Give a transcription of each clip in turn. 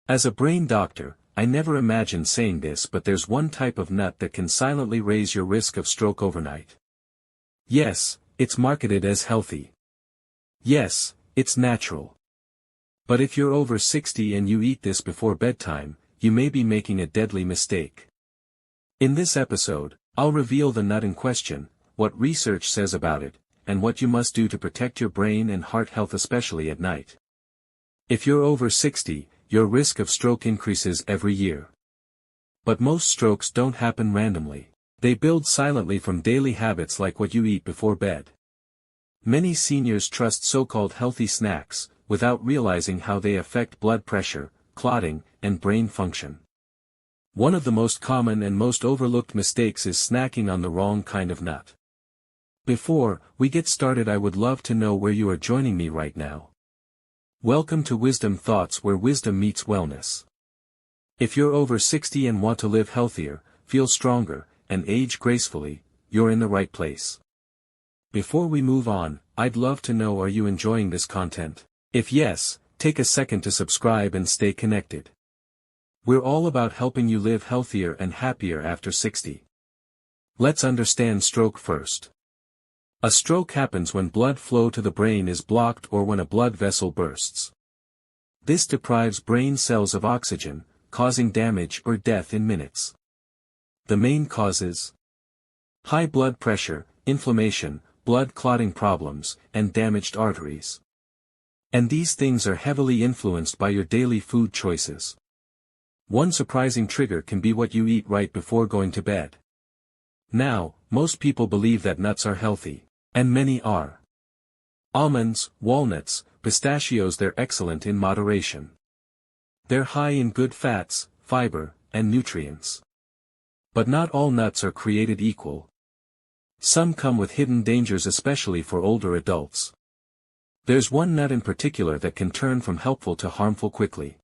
As a brain doctor, I never imagined saying this, but there's one type of nut that can silently raise your risk of stroke overnight. Yes, it's marketed as healthy. Yes, it's natural. But if you're over 60 and you eat this before bedtime, you may be making a deadly mistake. In this episode, I'll reveal the nut in question, what research says about it, and what you must do to protect your brain and heart health, especially at night. If you're over 60, your risk of stroke increases every year. But most strokes don't happen randomly. They build silently from daily habits like what you eat before bed. Many seniors trust so-called healthy snacks, without realizing how they affect blood pressure, clotting, and brain function. One of the most common and most overlooked mistakes is snacking on the wrong kind of nut. Before we get started, I would love to know where you are joining me right now. Welcome to Wisdom Thoughts, where wisdom meets wellness. If you're over 60 and want to live healthier, feel stronger, and age gracefully, you're in the right place. Before we move on, I'd love to know, are you enjoying this content? If yes, take a second to subscribe and stay connected. We're all about helping you live healthier and happier after 60. Let's understand stroke first. A stroke happens when blood flow to the brain is blocked or when a blood vessel bursts. This deprives brain cells of oxygen, causing damage or death in minutes. The main causes: high blood pressure, inflammation, blood clotting problems, and damaged arteries. And these things are heavily influenced by your daily food choices. One surprising trigger can be what you eat right before going to bed. Now, most people believe that nuts are healthy. And many are. Almonds, walnuts, pistachios, they're excellent in moderation. They're high in good fats, fiber, and nutrients. But not all nuts are created equal. Some come with hidden dangers, especially for older adults. There's one nut in particular that can turn from helpful to harmful quickly.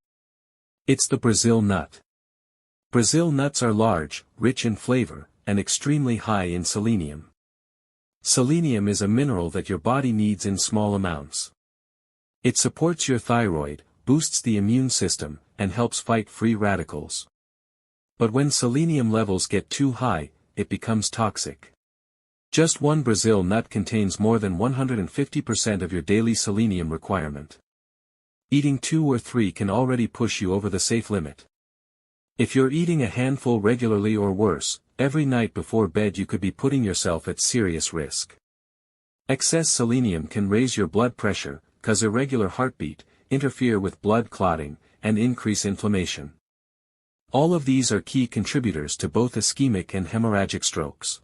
It's the Brazil nut. Brazil nuts are large, rich in flavor, and extremely high in selenium. Selenium is a mineral that your body needs in small amounts. It supports your thyroid, boosts the immune system, and helps fight free radicals. But when selenium levels get too high, it becomes toxic. Just one Brazil nut contains more than 150% of your daily selenium requirement. Eating 2 or 3 can already push you over the safe limit. If you're eating a handful regularly or worse, every night before bed, you could be putting yourself at serious risk. Excess selenium can raise your blood pressure, cause irregular heartbeat, interfere with blood clotting, and increase inflammation. All of these are key contributors to both ischemic and hemorrhagic strokes.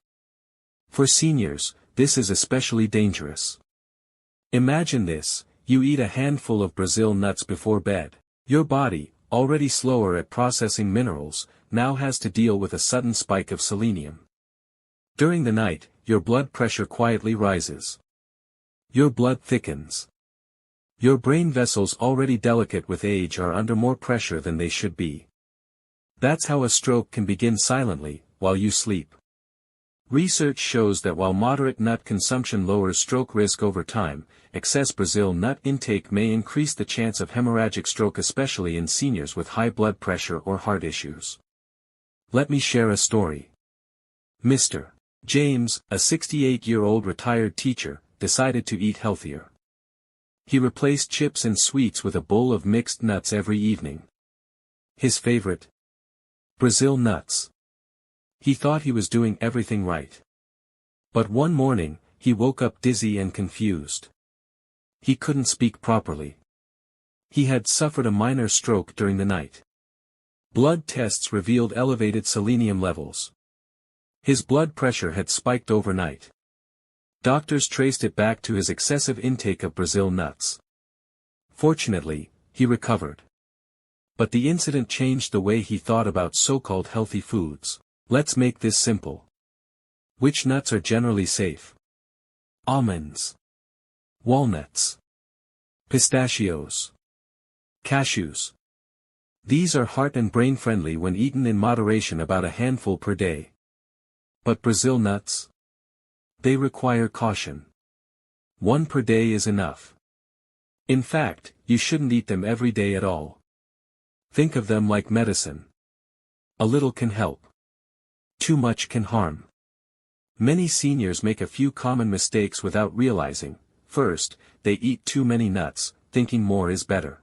For seniors, this is especially dangerous. Imagine this: you eat a handful of Brazil nuts before bed. Your body, already slower at processing minerals, now has to deal with a sudden spike of selenium. During the night, your blood pressure quietly rises. Your blood thickens. Your brain vessels, already delicate with age, are under more pressure than they should be. That's how a stroke can begin silently, while you sleep. Research shows that while moderate nut consumption lowers stroke risk over time, excess Brazil nut intake may increase the chance of hemorrhagic stroke, especially in seniors with high blood pressure or heart issues. Let me share a story. Mr. James, a 68-year-old retired teacher, decided to eat healthier. He replaced chips and sweets with a bowl of mixed nuts every evening. His favorite? Brazil nuts. He thought he was doing everything right. But one morning, he woke up dizzy and confused. He couldn't speak properly. He had suffered a minor stroke during the night. Blood tests revealed elevated selenium levels. His blood pressure had spiked overnight. Doctors traced it back to his excessive intake of Brazil nuts. Fortunately, he recovered. But the incident changed the way he thought about so-called healthy foods. Let's make this simple. Which nuts are generally safe? Almonds. Walnuts. Pistachios. Cashews. These are heart and brain friendly when eaten in moderation, about a handful per day. But Brazil nuts? They require caution. 1 per day is enough. In fact, you shouldn't eat them every day at all. Think of them like medicine. A little can help. Too much can harm. Many seniors make a few common mistakes without realizing. First, they eat too many nuts, thinking more is better.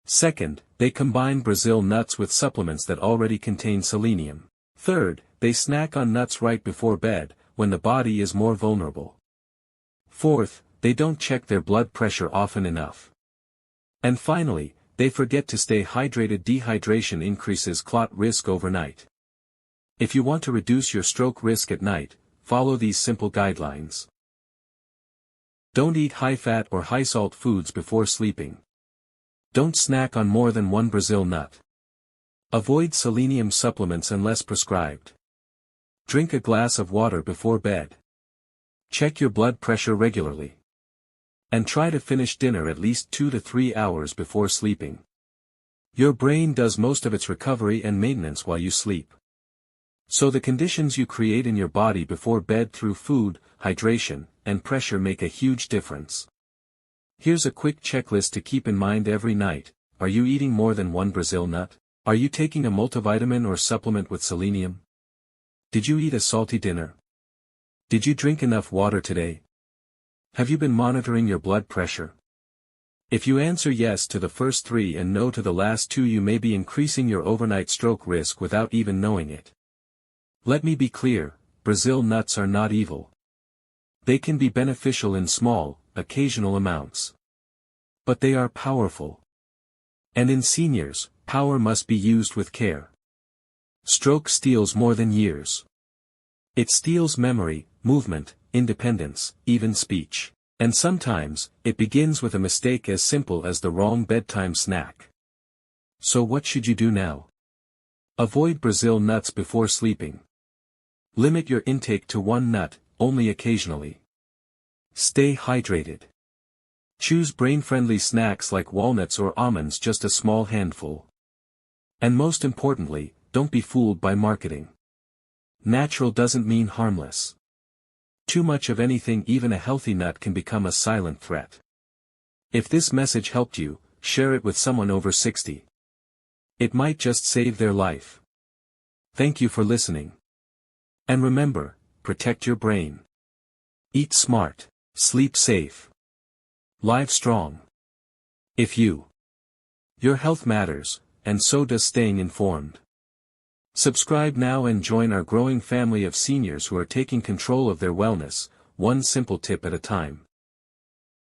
Second, they combine Brazil nuts with supplements that already contain selenium. Third, they snack on nuts right before bed, when the body is more vulnerable. Fourth, they don't check their blood pressure often enough. And finally, they forget to stay hydrated. Dehydration increases clot risk overnight. If you want to reduce your stroke risk at night, follow these simple guidelines. Don't eat high-fat or high-salt foods before sleeping. Don't snack on more than one Brazil nut. Avoid selenium supplements unless prescribed. Drink a glass of water before bed. Check your blood pressure regularly. And try to finish dinner at least 2 to 3 hours before sleeping. Your brain does most of its recovery and maintenance while you sleep. So the conditions you create in your body before bed through food, hydration, and pressure make a huge difference. Here's a quick checklist to keep in mind every night. Are you eating more than one Brazil nut? Are you taking a multivitamin or supplement with selenium? Did you eat a salty dinner? Did you drink enough water today? Have you been monitoring your blood pressure? If you answer yes to the first 3 and no to the last 2, you may be increasing your overnight stroke risk without even knowing it. Let me be clear, Brazil nuts are not evil. They can be beneficial in small, occasional amounts. But they are powerful. And in seniors, power must be used with care. Stroke steals more than years. It steals memory, movement, independence, even speech. And sometimes, it begins with a mistake as simple as the wrong bedtime snack. So what should you do now? Avoid Brazil nuts before sleeping. Limit your intake to 1 nut, only occasionally. Stay hydrated. Choose brain-friendly snacks like walnuts or almonds, just a small handful. And most importantly, don't be fooled by marketing. Natural doesn't mean harmless. Too much of anything, even a healthy nut, can become a silent threat. If this message helped you, share it with someone over 60. It might just save their life. Thank you for listening. And remember, protect your brain. Eat smart, sleep safe. Live strong. If your health matters, and so does staying informed. Subscribe now and join our growing family of seniors who are taking control of their wellness, one simple tip at a time.